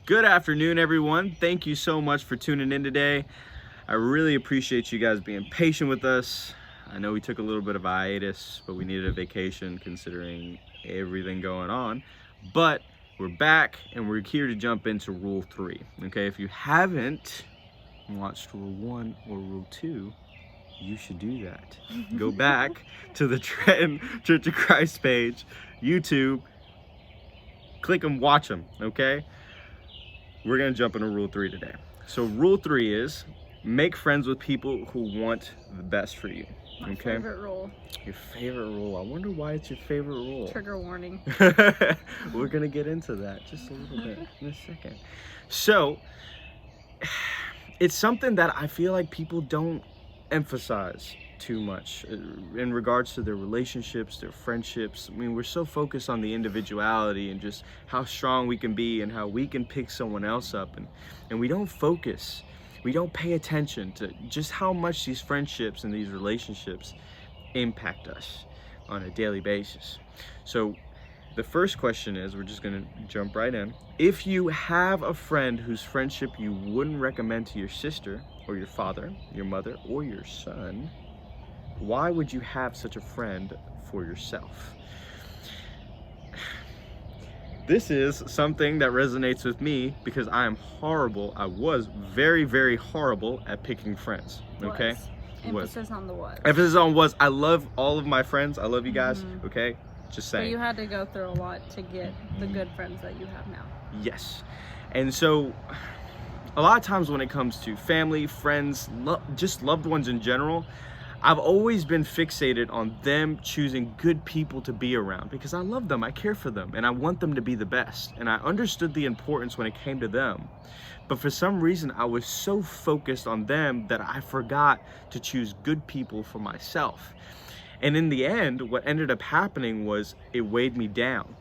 Good afternoon, everyone. Thank you so much for tuning in today. I really appreciate you guys being patient with us. I know we took a little bit of a hiatus, but we needed a vacation considering everything going on. But we're back and we're here to jump into Rule 3. Okay, if you haven't watched Rule 1 or Rule 2, you should do that. Go back to the Trenton Church of Christ page, YouTube, click them, watch them, okay? We're gonna jump into Rule 3 today. So Rule 3 is make friends with people who want the best for you. My Okay. favorite rule. Your favorite rule. I wonder why it's your favorite rule. Trigger warning. We're gonna get into that just a little bit in a second. So it's something that I feel like people don't emphasize too much in regards to their relationships, their friendships. I mean, we're so focused on the individuality and just how strong we can be and how we can pick someone else up, and we don't focus, we don't pay attention to just how much these friendships and these relationships impact us on a daily basis. So the first question is, we're just gonna jump right in. If you have a friend whose friendship you wouldn't recommend to your sister or your father, your mother, or your son, why would you have such a friend for yourself? This is something that resonates with me because I am horrible. I was very, very horrible at picking friends. Okay? Emphasis on the was. Emphasis on was. I love all of my friends. I love you guys. Okay? Just saying. But you had to go through a lot to get the good friends that you have now. Yes. And so a lot of times when it comes to family, friends, just loved ones in general, I've always been fixated on them choosing good people to be around because I love them, I care for them, and I want them to be the best. And I understood the importance when it came to them. But for some reason, I was so focused on them that I forgot to choose good people for myself. And in the end, what ended up happening was it weighed me down.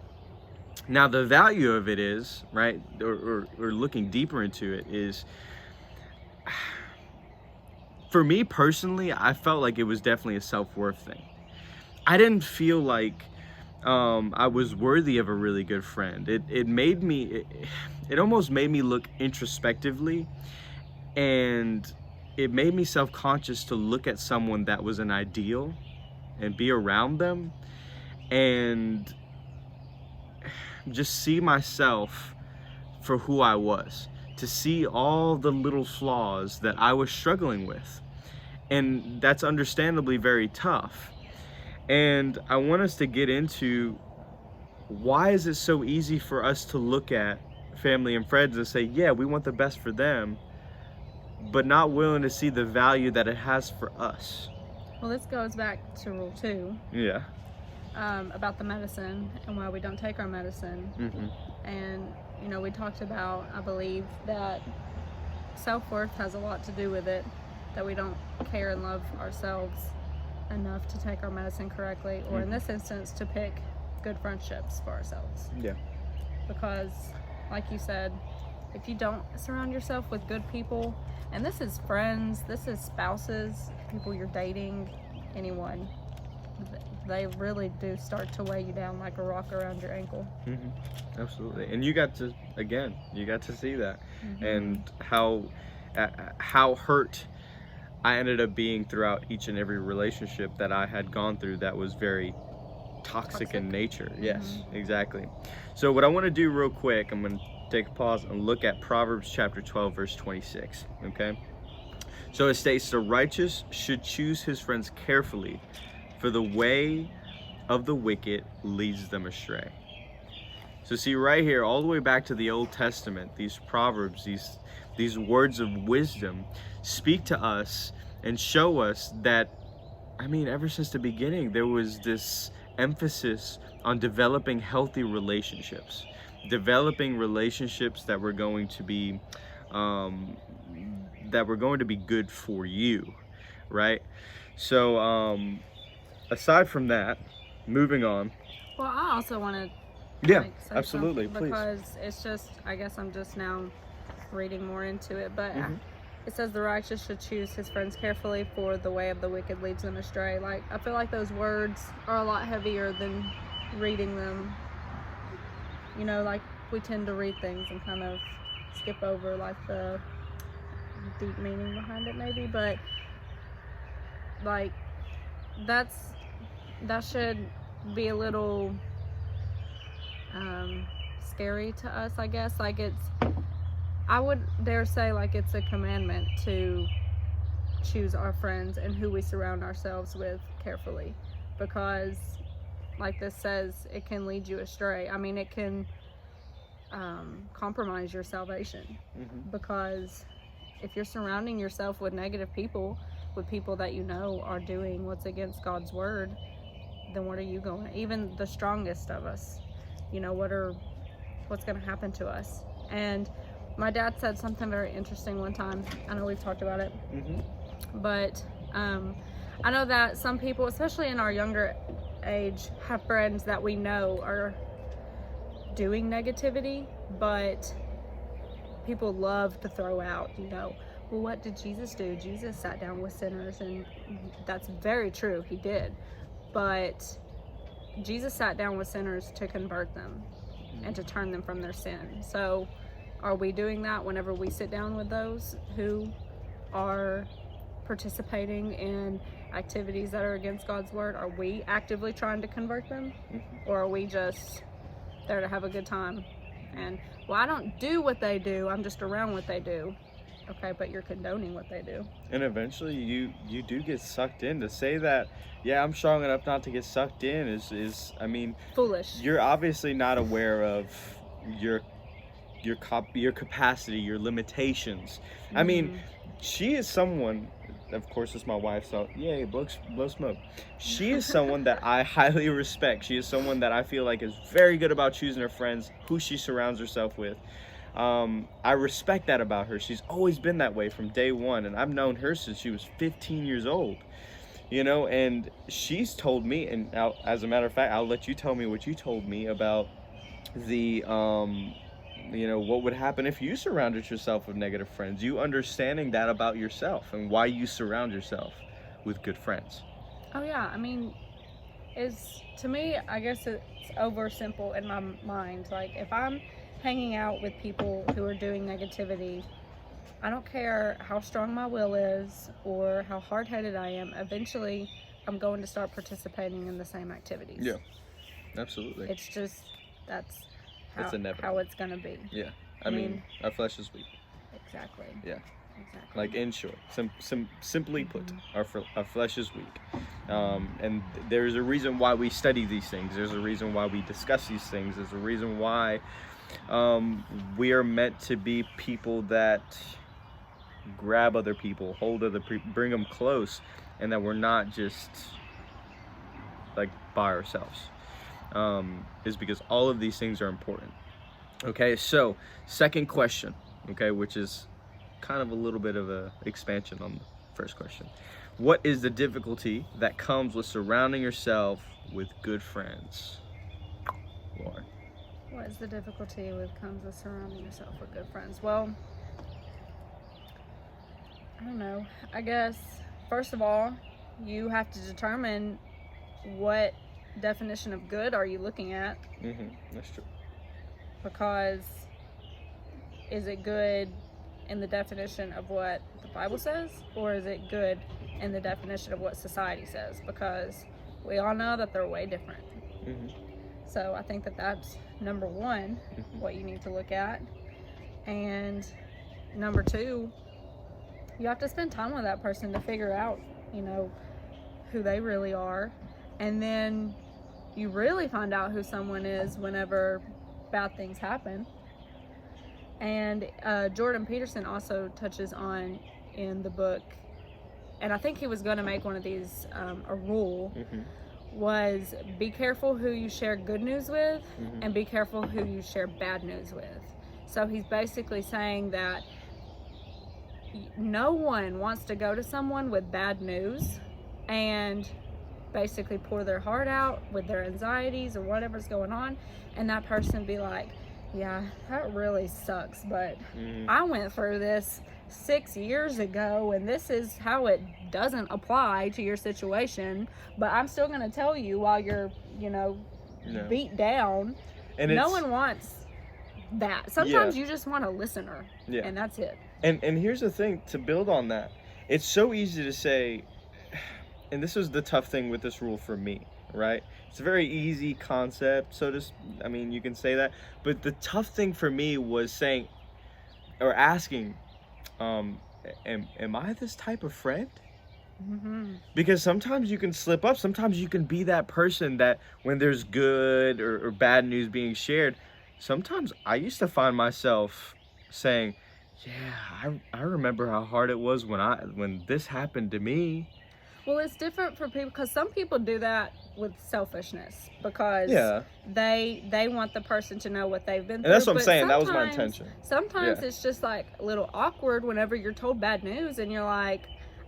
Now, the value of it is, right, or looking deeper into it is, for me personally, I felt like it was definitely a self-worth thing. I didn't feel like I was worthy of a really good friend. It almost made me look introspectively, and it made me self-conscious to look at someone that was an ideal and be around them and just see myself for who I was, to see all the little flaws that I was struggling with. And that's understandably very tough. And I want us to get into why is it so easy for us to look at family and friends and say, yeah, we want the best for them, but not willing to see the value that it has for us. Well, this goes back to Rule 2. Yeah. About the medicine and why we don't take our medicine. And, you know, we talked about, I believe, that self-worth has a lot to do with it, that we don't care and love ourselves enough to take our medicine correctly, or in this instance, to pick good friendships for ourselves. Yeah. Because, like you said, if you don't surround yourself with good people, and this is friends, this is spouses, people you're dating, anyone, they really do start to weigh you down like a rock around your ankle. Absolutely. And you got to see that, and how hurt I ended up being throughout each and every relationship that I had gone through that was very toxic in nature. Yes, exactly. So what I want to do real quick, I'm going to take a pause and look at Proverbs chapter 12 verse 26. Okay, so it states, the righteous should choose his friends carefully, for the way of the wicked leads them astray. So see, right here, all the way back to the Old Testament, these proverbs, these words of wisdom speak to us and show us that, I mean, ever since the beginning, there was this emphasis on developing healthy relationships, developing relationships that were going to be good for you, right? So aside from that, moving on. Well, I also want to say absolutely, please. Because it's just, I guess I'm just now reading more into it, but it says the righteous should choose his friends carefully, for the way of the wicked leads them astray. Like, I feel like those words are a lot heavier than reading them. You know, like, we tend to read things and kind of skip over like the deep meaning behind it maybe, but like that should be a little scary to us, I guess. Like I would dare say like it's a commandment to choose our friends and who we surround ourselves with carefully, because like this says, it can lead you astray. I mean, it can compromise your salvation, because if you're surrounding yourself with negative people, with people that you know are doing what's against God's word, then what are you going? Even the strongest of us, you know, what's going to happen to us? And my dad said something very interesting one time. I know we've talked about it, but I know that some people, especially in our younger age, have friends that we know are doing negativity, but people love to throw out, you know, well, what did Jesus do? Jesus sat down with sinners, and that's very true, he did, but Jesus sat down with sinners to convert them and to turn them from their sin. So are we doing that whenever we sit down with those who are participating in activities that are against God's word? Are we actively trying to convert them, or are we just there to have a good time? And well, I don't do what they do, I'm just around what they do. Okay, but you're condoning what they do, and eventually you do get sucked in. To say that, yeah, I'm strong enough not to get sucked in is I mean, foolish. You're obviously not aware of your capacity, your limitations. I mean, she is someone, of course it's my wife, so yay, blow smoke. She is someone that I highly respect. She is someone that I feel like is very good about choosing her friends, who she surrounds herself with. I respect that about her. She's always been that way from day one, and I've known her since she was 15 years old, you know, and she's told me, and as a matter of fact, I'll let you tell me what you told me about the you know, what would happen if you surrounded yourself with negative friends, you understanding that about yourself and why you surround yourself with good friends. Oh yeah, I mean, to me, I guess it's over simple in my mind. Like, if I'm hanging out with people who are doing negativity, I don't care how strong my will is or how hard-headed I am, eventually I'm going to start participating in the same activities. Yeah, absolutely. It's just, that's how it's gonna be. Yeah, I mean, our flesh is weak. Exactly. Yeah. Exactly. Like, in short, simply put, our flesh is weak, and there's a reason why we study these things. There's a reason why we discuss these things. There's a reason why we are meant to be people that grab other people, hold other people, bring them close, and that we're not just like by ourselves. Is because all of these things are important. Okay, so second question, okay, which is kind of a little bit of a expansion on the first question. What is the difficulty that comes with surrounding yourself with good friends? Lauren. What is the difficulty comes with surrounding yourself with good friends? Well, I don't know. I guess, first of all, you have to determine what definition of good are you looking at. That's true. Because is it good in the definition of what the Bible says, or is it good in the definition of what society says? Because we all know that they're way different. So I think that that's number one, what you need to look at. And number two, you have to spend time with that person to figure out, you know, who they really are. And then you really find out who someone is whenever bad things happen. And Jordan Peterson also touches on in the book, and I think he was going to make one of these a rule, was be careful who you share good news with, and be careful who you share bad news with. So he's basically saying that no one wants to go to someone with bad news and basically pour their heart out with their anxieties or whatever's going on, and that person be like, yeah, that really sucks, but I went through this 6 years ago, and this is how it doesn't apply to your situation, but I'm still going to tell you while you're, you know, beat down. And no one wants that. Sometimes you just want a listener, Yeah. and that's it. And here's the thing, to build on that, it's so easy to say, and this is the tough thing with this rule for me, right? It's a very easy concept, I mean, you can say that, but the tough thing for me was saying, or asking, am I this type of friend? Mm-hmm. Because sometimes you can slip up. Sometimes you can be that person that when there's good or bad news being shared, sometimes I used to find myself saying, yeah, I remember how hard it was when this happened to me. Well, it's different for people, because some people do that with selfishness, because they want the person to know what they've been through. And that's what I'm saying. That was my intention. Sometimes it's just like a little awkward whenever you're told bad news and you're like,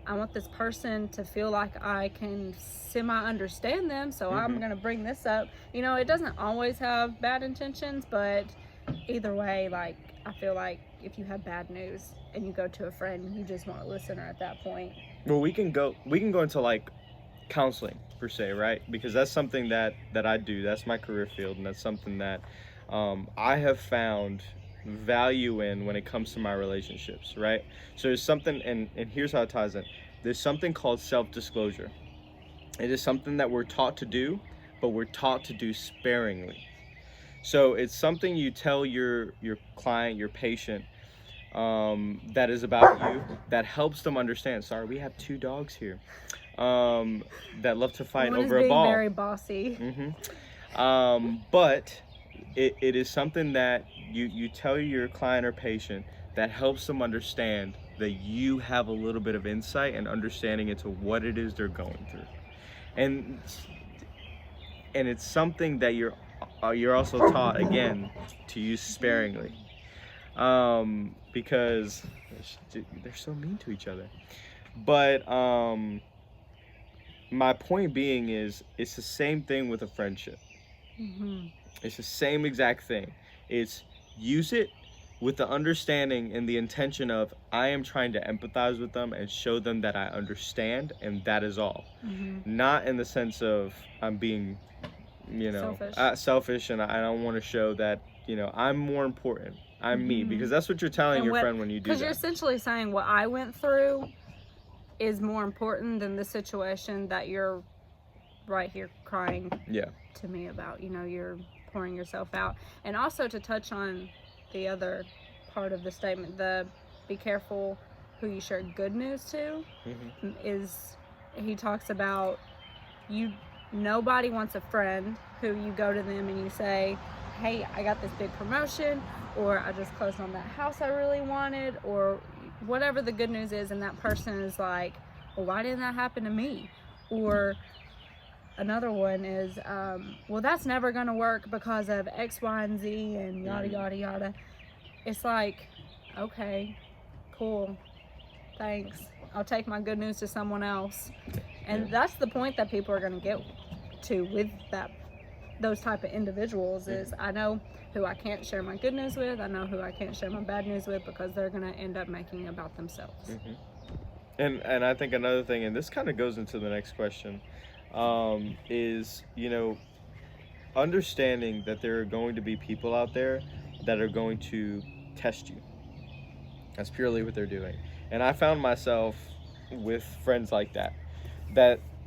I want this person to feel like I can semi-understand them, so I'm going to bring this up. You know, it doesn't always have bad intentions, but either way, like, I feel like if you have bad news and you go to a friend, you just want a listener at that point. Well, we can go into like counseling per se, right? Because that's something that I do. That's my career field, and that's something that I have found value in when it comes to my relationships, right? So there's something, and here's how it ties in. There's something called self-disclosure. It is something that we're taught to do, but we're taught to do sparingly. So it's something you tell your client, your patient, that is about you, that helps them understand. Sorry, we have 2 dogs here that love to fight over a ball. Very bossy. But it is something that you tell your client or patient that helps them understand that you have a little bit of insight and understanding into what it is they're going through, and it's something that you're also taught, again, to use sparingly, because they're so mean to each other. But my point being is, it's the same thing with a friendship. It's the same exact thing. It's use it with the understanding and the intention of, I am trying to empathize with them and show them that I understand, and that is all. Not in the sense of I'm being, selfish, and I don't want to show that, I'm more important. I'm me, because that's what you're telling your friend when you do that. Because you're essentially saying what I went through is more important than the situation that you're right here crying to me about. You're pouring yourself out. And also, to touch on the other part of the statement, the be careful who you share good news to, is he talks about nobody wants a friend who you go to them and you say, hey, I got this big promotion, or I just closed on that house I really wanted, or whatever the good news is, and that person is like, well, why didn't that happen to me? Or another one is, well, that's never going to work because of X, Y, and Z, and yada, yada, yada. It's like, okay, cool, thanks. I'll take my good news to someone else. And that's the point that people are going to get to with those type of individuals is, I know who I can't share my good news with. I know who I can't share my bad news with, because they're going to end up making it about themselves. And I think another thing, and this kind of goes into the next question, is, understanding that there are going to be people out there that are going to test you. That's purely what they're doing. And I found myself with friends like that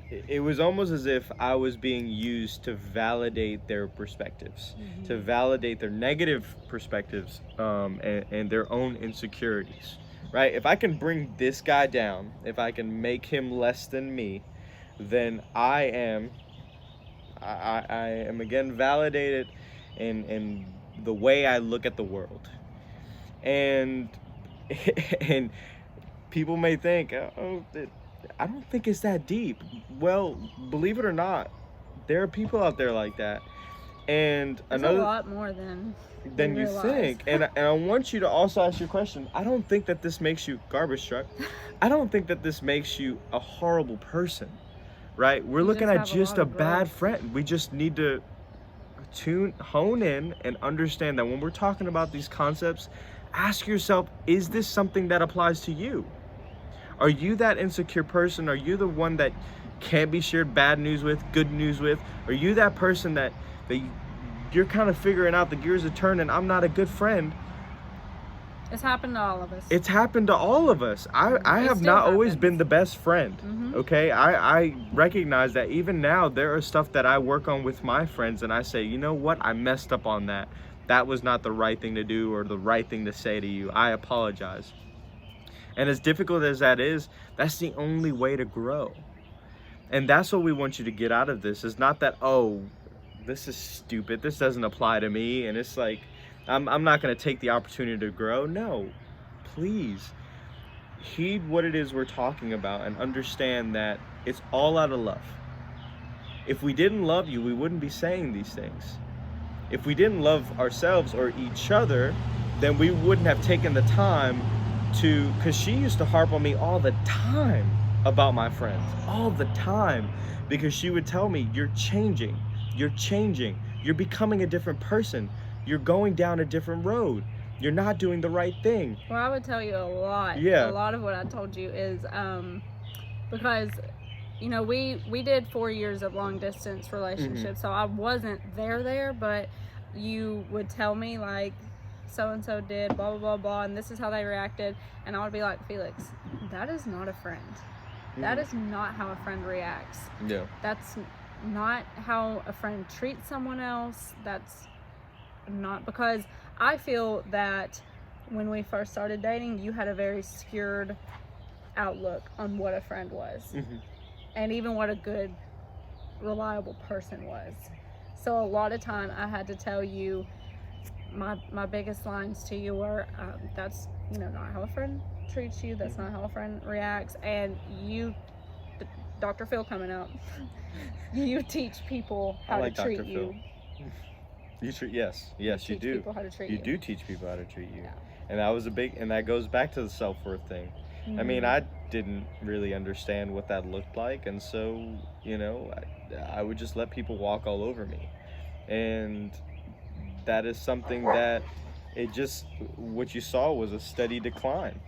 it was almost as if I was being used to validate their perspectives, to validate their negative perspectives, and their own insecurities, right? If I can bring this guy down, if I can make him less than me, then I am again validated in the way I look at the world. And people may think, I don't think it's that deep. Well, believe it or not, there are people out there like that. And there's a lot more than you think. And I want you to also ask your question. I don't think that this makes you garbage truck. I don't think that this makes you a horrible person, right? We're looking at just a bad friend. We just need to hone in and understand that when we're talking about these concepts, ask yourself, is this something that applies to you? Are you that insecure person? Are you the one that can't be shared bad news with, good news with? Are you that person that you're kind of figuring out the gears are turning, I'm not a good friend. It's happened to all of us. It's happened to all of us. I have not always been the best friend. Okay, I recognize that even now there are stuff that I work on with my friends, and I say, you know what, I messed up on that. That was not the right thing to do or the right thing to say to you. I apologize. And as difficult as that is, that's the only way to grow. And that's what we want you to get out of this. Is not that, oh, this is stupid, this doesn't apply to me, and it's like I'm not going to take the opportunity to grow. No, please heed what it is we're talking about and understand that it's all out of love. If we didn't love you, we wouldn't be saying these things. If we didn't love ourselves or each other, then we wouldn't have taken the time to, because she used to harp on me all the time about my friends, all the time, because she would tell me, you're changing, you're becoming a different person, you're going down a different road, you're not doing the right thing. Well, I would tell you a lot. Yeah. A lot of what I told you is because, you know, we did 4 years of long distance relationships, so I wasn't there, but you would tell me like, so and so did blah blah blah blah, and this is how they reacted, and I would be like, Felix, that is not a friend. That is not how a friend reacts. Yeah. That's not how a friend treats someone else. That's not, because I feel that when we first started dating, you had a very skewed outlook on what a friend was, and even what a good, reliable person was. So a lot of time I had to tell you, my biggest lines to you were, that's, you know, not how a friend treats you, that's not how a friend reacts, and you, Dr. Phil coming up, you teach people how to treat you. You treat, yes, you do. People how to treat you do teach people how to treat you. Yeah. And that was a big, and that goes back to the self-worth thing. I mean, I didn't really understand what that looked like, and so, you know, I would just let people walk all over me. And that is something that it just, what you saw was a steady decline.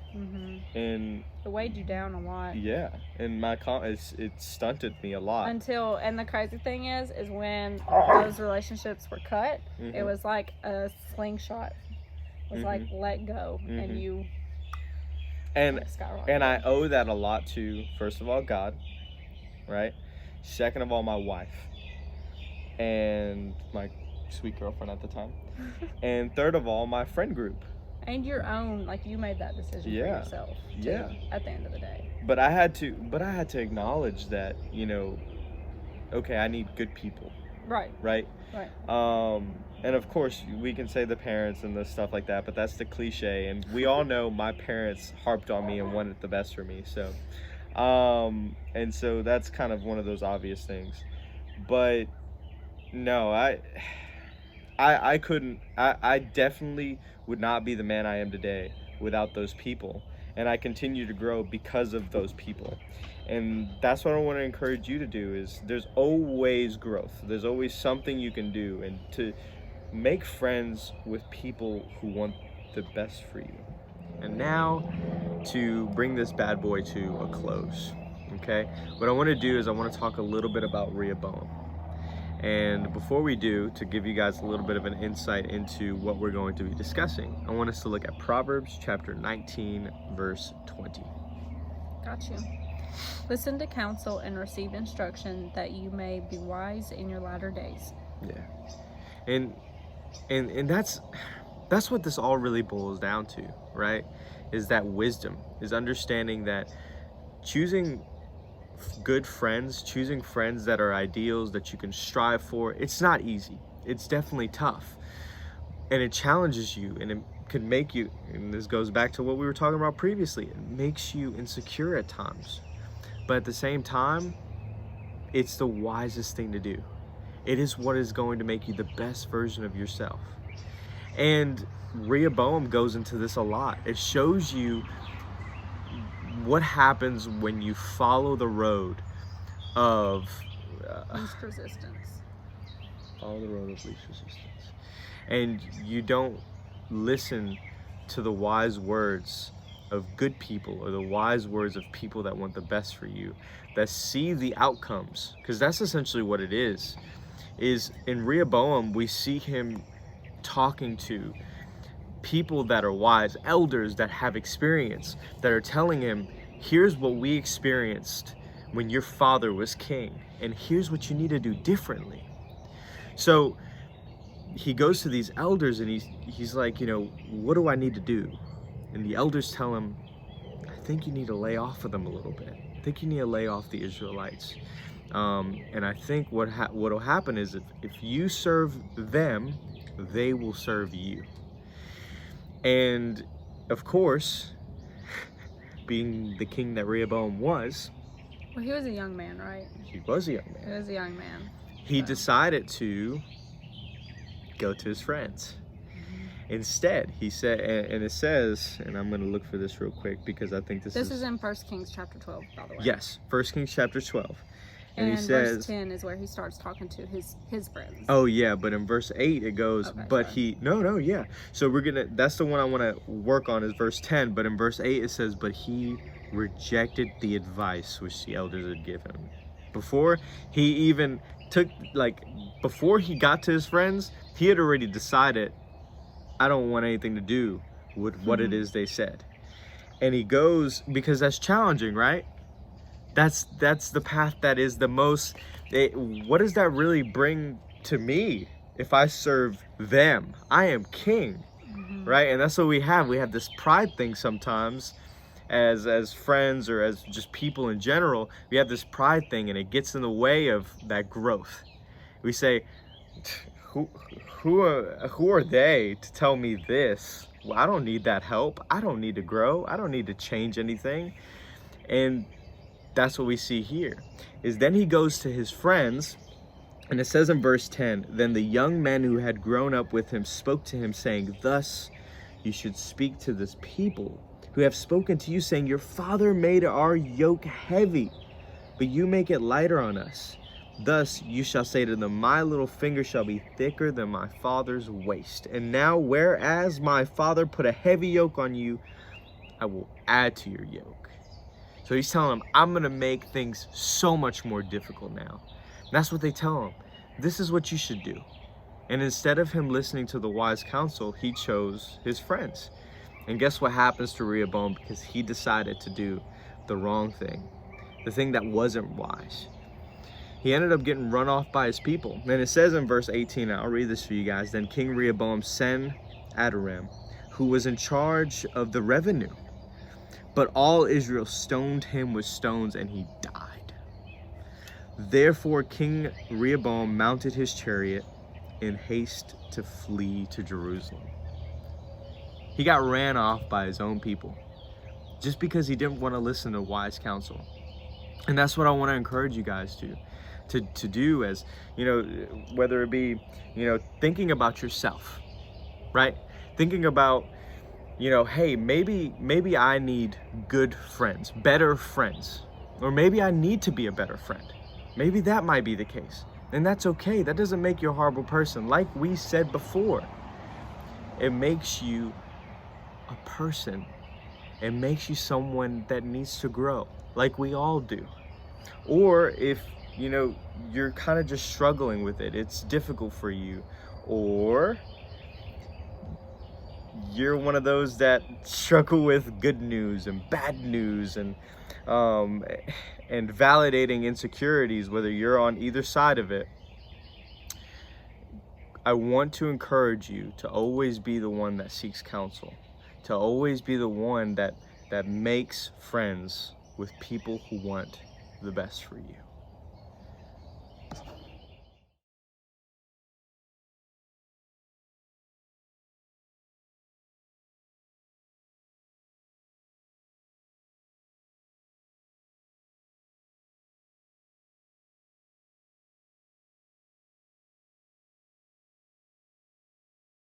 And it weighed you down a lot. Yeah, and it stunted me a lot. And the crazy thing is when those relationships were cut, it was like a slingshot. It was like, let go, and you. And I owe that a lot to, first of all, God, right? Second of all, my wife, and my sweet girlfriend at the time, and third of all, my friend group. And your own, like, you made that decision for yourself too, at the end of the day. But I had to acknowledge that, you know, okay, I need good people. Right. And of course we can say the parents and the stuff like that, but that's the cliche, and we all know my parents harped on me and wanted the best for me. So and so that's kind of one of those obvious things. But no, I couldn't, I definitely would not be the man I am today without those people. And I continue to grow because of those people. And that's what I want to encourage you to do, is there's always growth. There's always something you can do, and to make friends with people who want the best for you. And now, to bring this bad boy to a close, okay? What I want to do is I want to talk a little bit about Rehoboam. And before we do, to give you guys a little bit of an insight into what we're going to be discussing, I want us to look at Proverbs chapter 19, verse 20. Got you. Listen to counsel and receive instruction, that you may be wise in your latter days. Yeah. And that's what this all really boils down to, right? Is that wisdom, is understanding that choosing good friends, choosing friends that are ideals that you can strive for, it's not easy. It's definitely tough. And it challenges you, and it could make you, and this goes back to what we were talking about previously, it makes you insecure at times. But at the same time, it's the wisest thing to do. It is what is going to make you the best version of yourself. And Rehoboam goes into this a lot. It shows you what happens when you follow the road of least resistance. Follow the road of least resistance. And you don't listen to the wise words of good people, or the wise words of people that want the best for you, that see the outcomes, because that's essentially what it is. is in Rehoboam, we see him talking to people that are wise, elders that have experience, that are telling him, here's what we experienced when your father was king, and here's what you need to do differently. So he goes to these elders and he's like, what do I need to do? And the elders tell him, I think you need to lay off of them a little bit. I think you need to lay off the Israelites. And I think what'll happen is if you serve them, they will serve you. And of course, being the king that Rehoboam was, well, he was a young man, right? He was a young man. He was a young man. He decided to go to his friends. Instead, he said, and it says, and I'm going to look for this real quick because I think this is in 1 Kings chapter 12, by the way. Yes, 1 Kings chapter 12. And he says, verse 10 is where he starts talking to his friends. Oh yeah, but in verse 8 it goes, okay, but sorry. yeah. So that's the one I want to work on is verse 10, but in verse 8 it says, but he rejected the advice which the elders had given him. Before he even before he got to his friends, he had already decided, I don't want anything to do with what it is they said. And he goes, because that's challenging, right? That's the path that is the most, what does that really bring to me if I serve them? I am king, right? And that's what we have. We have this pride thing sometimes as friends or as just people in general. We have this pride thing and it gets in the way of that growth. We say, who are they to tell me this? Well, I don't need that help. I don't need to grow. I don't need to change anything. And that's what we see here, is then he goes to his friends, and it says in verse 10, then the young men who had grown up with him spoke to him, saying, thus you should speak to this people who have spoken to you, saying, your father made our yoke heavy, but you make it lighter on us. Thus you shall say to them, my little finger shall be thicker than my father's waist. And now, whereas my father put a heavy yoke on you, I will add to your yoke. So he's telling them, I'm going to make things so much more difficult now. And that's what they tell him. This is what you should do. And instead of him listening to the wise counsel, he chose his friends. And guess what happens to Rehoboam? Because he decided to do the wrong thing, the thing that wasn't wise. He ended up getting run off by his people. And it says in verse 18, I'll read this for you guys. Then King Rehoboam sent Adoram, who was in charge of the revenue. But all Israel stoned him with stones, and he died. Therefore King Rehoboam mounted his chariot in haste to flee to Jerusalem. He got ran off by his own people just because he didn't want to listen to wise counsel. And that's what I want to encourage you guys to do, as whether it be thinking about yourself, right? Thinking about, hey, maybe I need good friends, better friends, or maybe I need to be a better friend. Maybe that might be the case, and that's okay. That doesn't make you a horrible person. Like we said before, it makes you a person. It makes you someone that needs to grow, like we all do. Or if you're kind of just struggling with it, it's difficult for you, or you're one of those that struggle with good news and bad news and validating insecurities, whether you're on either side of it, I want to encourage you to always be the one that seeks counsel, to always be the one that makes friends with people who want the best for you.